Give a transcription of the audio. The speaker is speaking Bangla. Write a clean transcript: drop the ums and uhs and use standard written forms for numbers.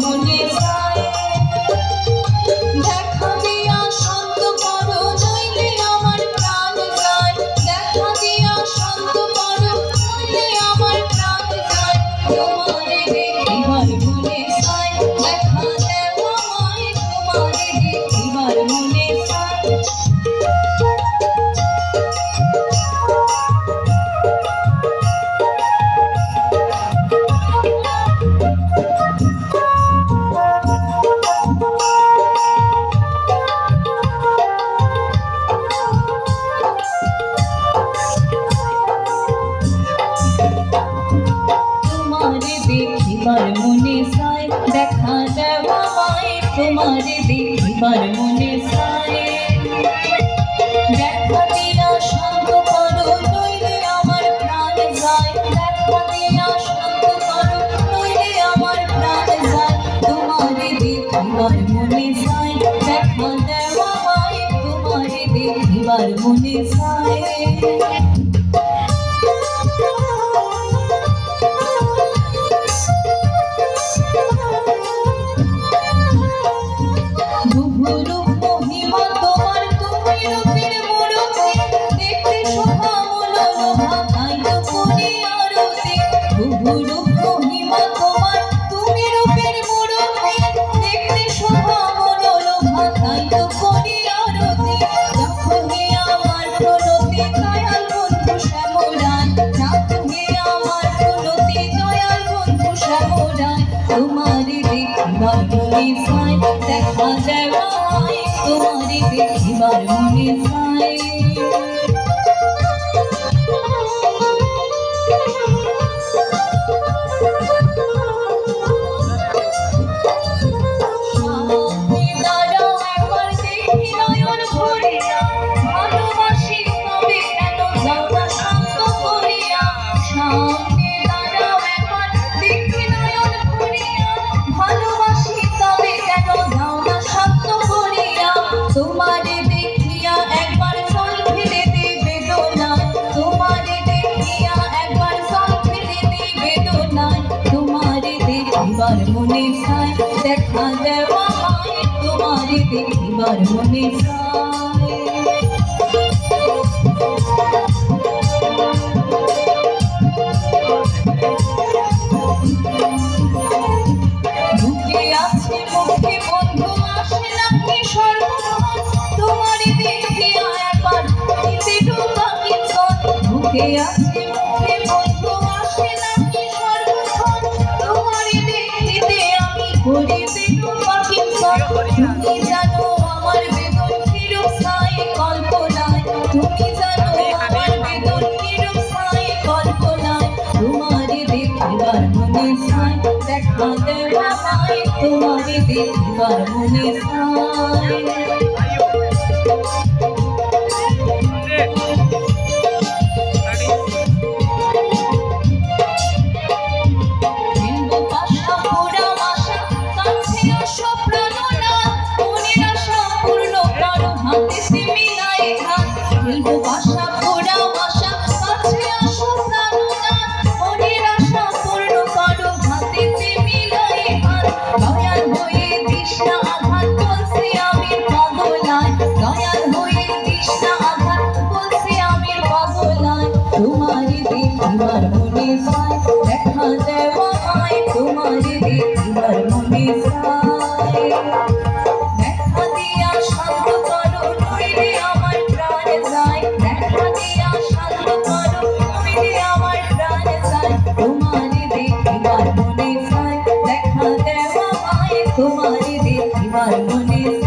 মনে চায় দেখা দিয়া শান্ত করো নইলে আমার প্রাণ যায় দেখা দিয়া শান্ত করো নইলে আমার প্রাণ যায় তোমারে দেখিবার মনে চায় দেখা দেও আমায় তোমারে দেখিবার মনে চায় দেখিবার মনে চায় দেখা দেও আমায় তোমারে দেখিবার মনে চায় দেখা দিয়া শান্ত করো নইলে আমার প্রাণ যায় দেখা দিয়া শান্ত করো নইলে আমার প্রাণ যায় তোমারে দেখিবার মনে চায় দেখা দেও আমায় তোমারে দেখিবার মনে চায় তোমারে দেখিবার মনে চায় দেখা দেও আমায় তোমারে দেখিবার মনে চায় তোমারে দেখিয়া একবার চল ফিরে দে বেদনায় তোমারে দেখিয়া একবার চল ফিরে দে বেদনায় তোমারে দেখিবার মনে চায় দেখা দেও আমায় তোমারে দেখিবার মনে চায় বুকে আছে মুখে বন্ধু আসে নাকি সর্বক্ষণ তোমারে দেখিয়া একবার দিতে ঢোকাকি কর বুকে আছে মুখে বন্ধু আসে নাকি সর্বক্ষণ তোমারে দেখিতে আমি করিতে ঢোকাকি কর তুমি জানো আমার বেদন কিরূপ চায় কল্পনায় তুমি জানো আমার বেদন কিরূপ চায় কল্পনায় তোমারে দেখিবার মনে চায় দেখা দেও আমায় তোমারে দেখিবার মনে চায় তোমারে দেখিবার মনে চায় দেখা দেও আমায় তোমারে দেখিবার মনে চায় দেখা দিয়া শান্ত করো নইলে আমার প্রাণ যায় দেখা দিয়া শান্ত করো নইলে আমার প্রাণ যায় তোমারে দেখিবার মনে চায় দেখা দেও আমায় তোমারে দেখিবার মনে চায়।